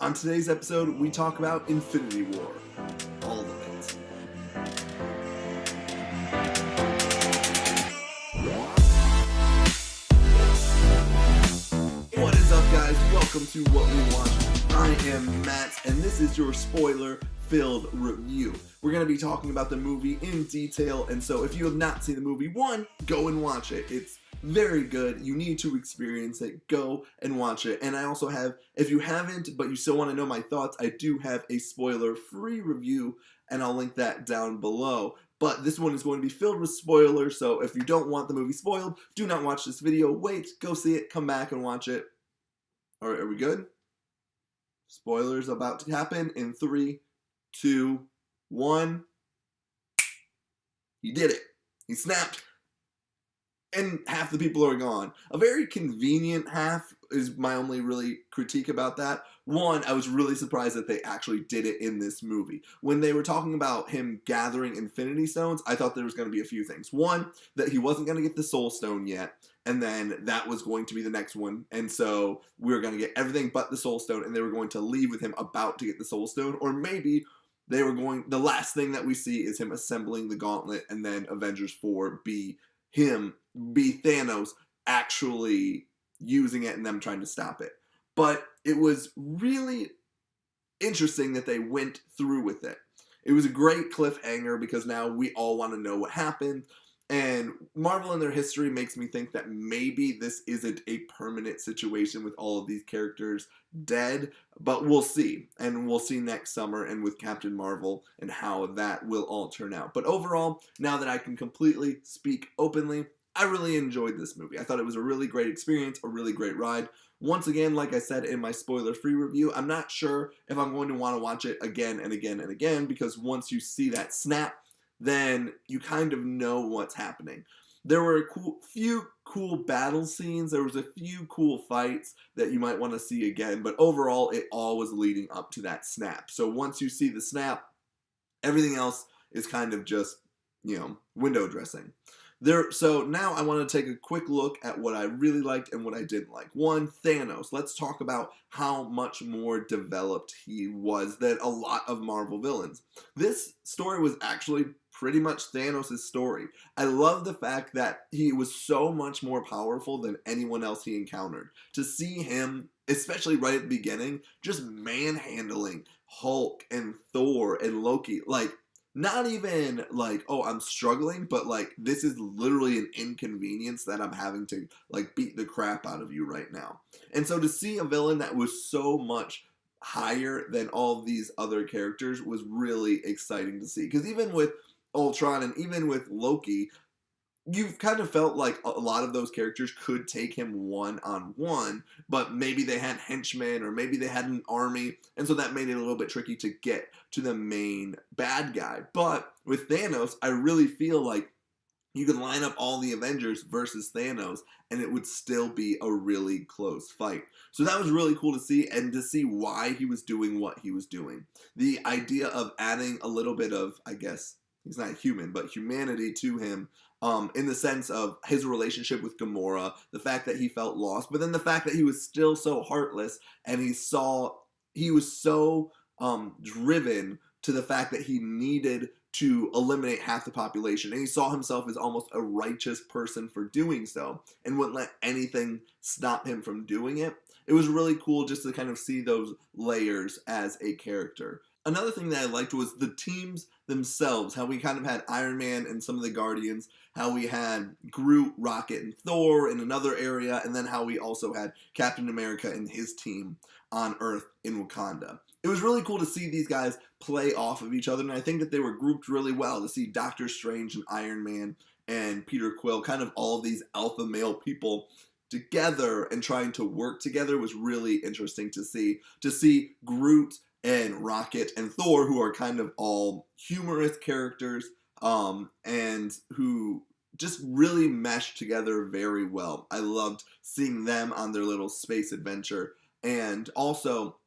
On today's episode, we talk about Infinity War. All of it. What is up, guys? Welcome to What We Watch. I am Matt, and this is your spoiler-filled review. We're going to be talking about the movie in detail, and so if you have not seen the movie, one, go and watch it. It's very good. You need to experience it. Go and watch it. And I also have, if you haven't, but you still want to know my thoughts, I do have a spoiler-free review, and I'll link that down below. But this one is going to be filled with spoilers, so if you don't want the movie spoiled, do not watch this video. Wait, go see it, come back and watch it. Alright, are we good? Spoilers about to happen in 3, 2, 1. He did it. He snapped. And half the people are gone. A very convenient half is my only really critique about that. One, I was really surprised that they actually did it in this movie. When they were talking about him gathering Infinity Stones, I thought there was going to be a few things. One, that he wasn't going to get the Soul Stone yet, and then that was going to be the next one. And so we were going to get everything but the Soul Stone, and they were going to leave with him about to get the Soul Stone, or maybe they were going, the last thing that we see is him assembling the gauntlet, and then Avengers 4 be Thanos actually using it and them trying to stop it. But it was really interesting that they went through with it. It was a great cliffhanger because now we all want to know what happened. And Marvel and their history makes me think that maybe this isn't a permanent situation with all of these characters dead, but we'll see. And we'll see next summer and with Captain Marvel and how that will all turn out. But overall, now that I can completely speak openly, I really enjoyed this movie. I thought it was a really great experience, a really great ride. Once again, like I said in my spoiler-free review, I'm not sure if I'm going to want to watch it again and again and again, because once you see that snap, then you kind of know what's happening. There were a few cool battle scenes, there was a few cool fights that you might want to see again, but overall it all was leading up to that snap. So once you see the snap, everything else is kind of just, window dressing. So now I want to take a quick look at what I really liked and what I didn't like. One, Thanos. Let's talk about how much more developed he was than a lot of Marvel villains. This story was actually pretty much Thanos' story. I love the fact that he was so much more powerful than anyone else he encountered. To see him, especially right at the beginning, just manhandling Hulk and Thor and Loki, not even like, oh, I'm struggling, but this is literally an inconvenience that I'm having to beat the crap out of you right now. And so to see a villain that was so much higher than all of these other characters was really exciting to see. Because even with Ultron and even with Loki, you've kind of felt like a lot of those characters could take him one-on-one, but maybe they had henchmen or maybe they had an army, and so that made it a little bit tricky to get to the main bad guy. But with Thanos, I really feel like you could line up all the Avengers versus Thanos, and it would still be a really close fight. So that was really cool to see, and to see why he was doing what he was doing. The idea of adding a little bit of, I guess, he's not human, but humanity to him, in the sense of his relationship with Gamora, the fact that he felt lost, but then the fact that he was still so heartless, and he was so driven to the fact that he needed to eliminate half the population, and he saw himself as almost a righteous person for doing so, and wouldn't let anything stop him from doing it. It was really cool just to kind of see those layers as a character. Another thing that I liked was the teams themselves, how we kind of had Iron Man and some of the Guardians, how we had Groot, Rocket, and Thor in another area, and then how we also had Captain America and his team on Earth in Wakanda. It was really cool to see these guys play off of each other, and I think that they were grouped really well, to see Doctor Strange and Iron Man and Peter Quill, kind of all of these alpha male people together and trying to work together was really interesting to see. To see Groot and Rocket and Thor, who are kind of all humorous characters, and who just really meshed together very well. I loved seeing them on their little space adventure, and also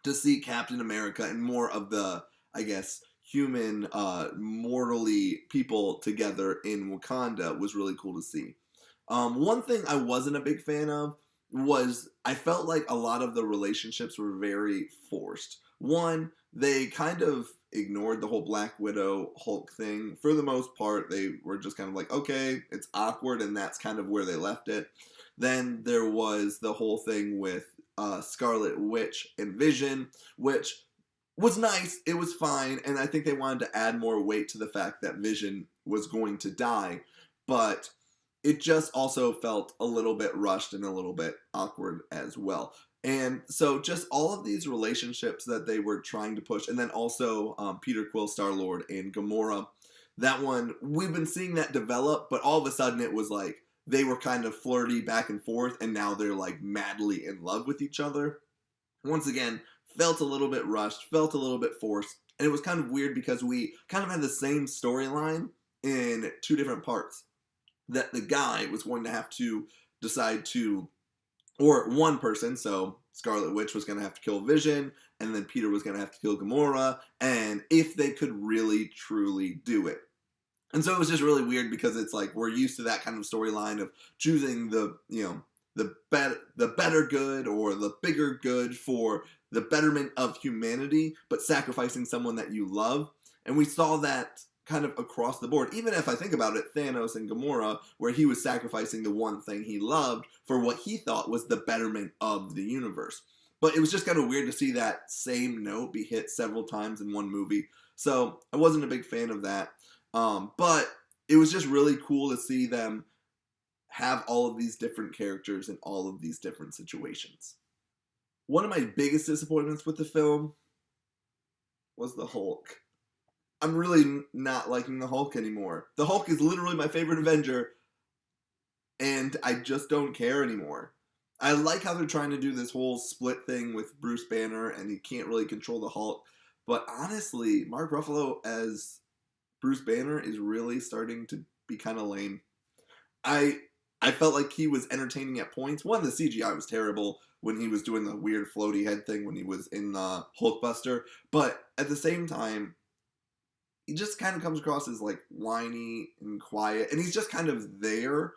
to see Captain America and more of the, I guess, human, mortally people together in Wakanda was really cool to see. One thing I wasn't a big fan of was I felt like a lot of the relationships were very forced. One, they kind of ignored the whole Black Widow Hulk thing. For the most part, they were just kind of like, okay, it's awkward, and that's kind of where they left it. Then there was the whole thing with Scarlet Witch and Vision, which was nice. It was fine, and I think they wanted to add more weight to the fact that Vision was going to die, but it just also felt a little bit rushed and a little bit awkward as well. And so, just all of these relationships that they were trying to push, and then also Peter Quill, Star Lord, and Gamora. That one, we've been seeing that develop, but all of a sudden it was like they were kind of flirty back and forth, and now they're like madly in love with each other. Once again, felt a little bit rushed, felt a little bit forced, and it was kind of weird because we kind of had the same storyline in two different parts. That the guy was going to have to decide to, or one person, so Scarlet Witch was going to have to kill Vision, and then Peter was going to have to kill Gamora, and if they could really, truly do it. And so it was just really weird because it's like we're used to that kind of storyline of choosing the, the better good or the bigger good for the betterment of humanity, but sacrificing someone that you love. And we saw that kind of across the board. Even if I think about it, Thanos and Gamora, where he was sacrificing the one thing he loved for what he thought was the betterment of the universe. But it was just kind of weird to see that same note be hit several times in one movie. So I wasn't a big fan of that. But it was just really cool to see them have all of these different characters in all of these different situations. One of my biggest disappointments with the film was the Hulk. I'm really not liking the Hulk anymore. The Hulk is literally my favorite Avenger, and I just don't care anymore. I like how they're trying to do this whole split thing with Bruce Banner, and he can't really control the Hulk. But honestly, Mark Ruffalo as Bruce Banner is really starting to be kind of lame. I felt like he was entertaining at points. One, the CGI was terrible when he was doing the weird floaty head thing when he was in the Hulkbuster. But at the same time, he just kind of comes across as like whiny and quiet, and he's just kind of there.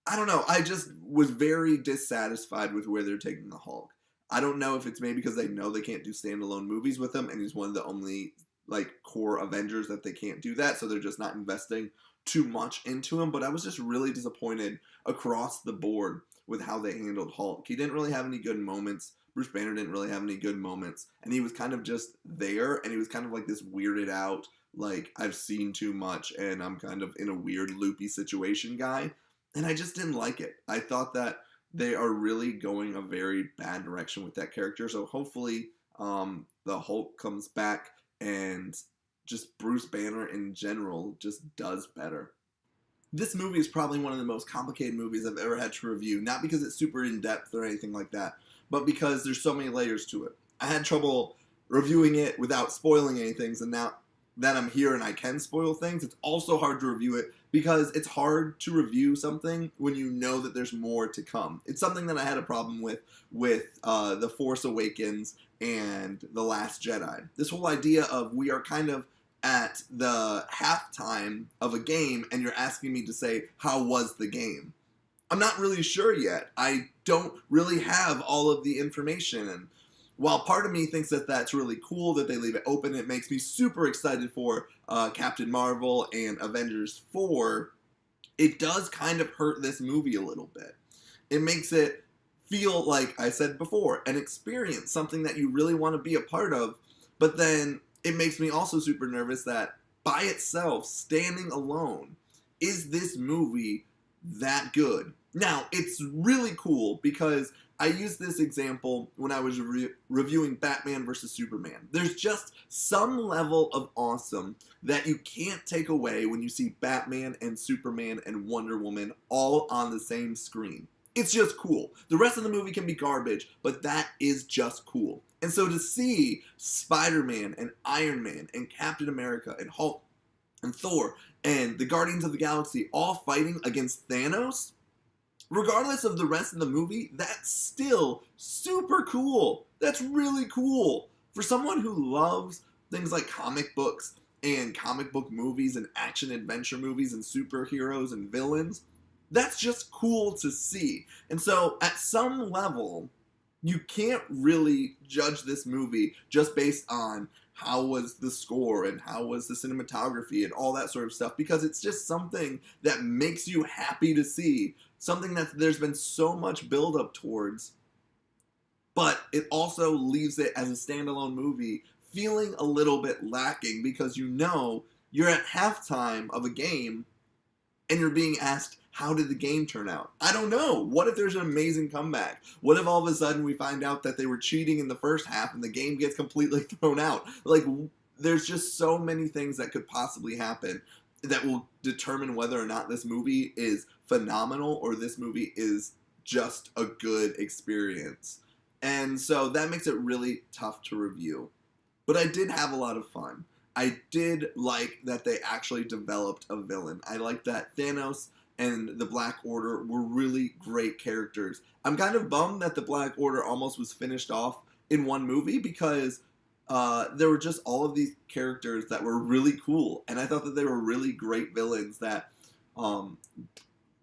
I don't know. I just was very dissatisfied with where they're taking the Hulk. I don't know if it's maybe because they know they can't do standalone movies with him, and he's one of the only like core Avengers that they can't do that, so they're just not investing too much into him. But I was just really disappointed across the board with how they handled Hulk. He didn't really have any good moments. Bruce Banner didn't really have any good moments, and he was kind of just there, and he was kind of like this weirded out, like I've seen too much, and I'm kind of in a weird loopy situation guy, and I just didn't like it. I thought that they are really going a very bad direction with that character, so hopefully the Hulk comes back and just Bruce Banner in general just does better. This movie is probably one of the most complicated movies I've ever had to review, not because it's super in-depth or anything like that, but because there's so many layers to it. I had trouble reviewing it without spoiling anything, and now that I'm here and I can spoil things, it's also hard to review it because it's hard to review something when you know that there's more to come. It's something that I had a problem with The Force Awakens and The Last Jedi. This whole idea of we are kind of at the halftime of a game and you're asking me to say, how was the game? I'm not really sure yet. I don't really have all of the information. And while part of me thinks that that's really cool that they leave it open, it makes me super excited for Captain Marvel and Avengers 4, it does kind of hurt this movie a little bit. It makes it feel, like I said before, an experience, something that you really want to be a part of, but then it makes me also super nervous that by itself, standing alone, is this movie that good? Now, it's really cool because I used this example when I was reviewing Batman vs. Superman. There's just some level of awesome that you can't take away when you see Batman and Superman and Wonder Woman all on the same screen. It's just cool. The rest of the movie can be garbage, but that is just cool. And so to see Spider-Man and Iron Man and Captain America and Hulk and Thor and the Guardians of the Galaxy all fighting against Thanos, regardless of the rest of the movie, that's still super cool. That's really cool. For someone who loves things like comic books and comic book movies and action adventure movies and superheroes and villains, That's just cool to see. And so at some level, you can't really judge this movie just based on how was the score and how was the cinematography and all that sort of stuff, because it's just something that makes you happy to see, something that there's been so much build up towards, but it also leaves it as a standalone movie feeling a little bit lacking, because you know you're at halftime of a game and you're being asked, how did the game turn out? I don't know. What if there's an amazing comeback? What if all of a sudden we find out that they were cheating in the first half and the game gets completely thrown out? Like, there's just so many things that could possibly happen that will determine whether or not this movie is phenomenal or this movie is just a good experience. And so that makes it really tough to review. But I did have a lot of fun. I did like that they actually developed a villain. I like that Thanos and the Black Order were really great characters. I'm kind of bummed that the Black Order almost was finished off in one movie, because there were just all of these characters that were really cool, and I thought that they were really great villains that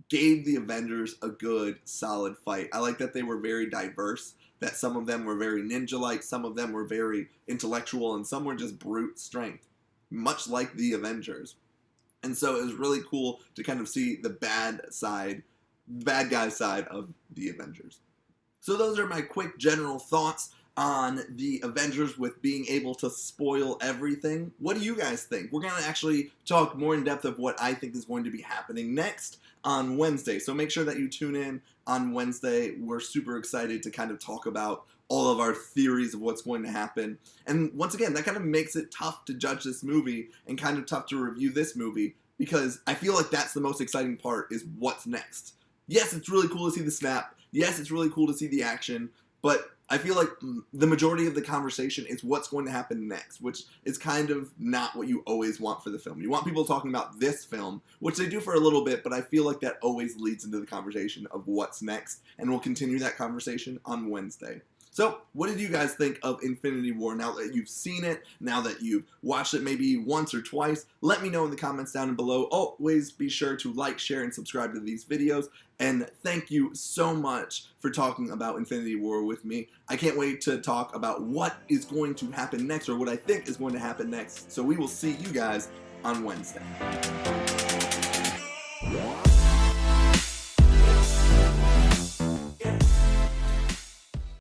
gave the Avengers a good, solid fight. I like that they were very diverse, that some of them were very ninja-like, some of them were very intellectual, and some were just brute strength, much like the Avengers. And so it was really cool to kind of see the bad guy side of the Avengers. So those are my quick general thoughts on the Avengers with being able to spoil everything. What do you guys think? We're going to actually talk more in depth of what I think is going to be happening next on Wednesday. So make sure that you tune in on Wednesday. We're super excited to kind of talk about all of our theories of what's going to happen. And once again, that kind of makes it tough to judge this movie and kind of tough to review this movie, because I feel like that's the most exciting part, is what's next. Yes, it's really cool to see the snap. Yes, it's really cool to see the action, but I feel like the majority of the conversation is what's going to happen next, which is kind of not what you always want for the film. You want people talking about this film, which they do for a little bit, but I feel like that always leads into the conversation of what's next, and we'll continue that conversation on Wednesday. So, what did you guys think of Infinity War now that you've seen it, now that you've watched it maybe once or twice? Let me know in the comments down below. Always be sure to like, share, and subscribe to these videos. And thank you so much for talking about Infinity War with me. I can't wait to talk about what is going to happen next, or what I think is going to happen next. So we will see you guys on Wednesday.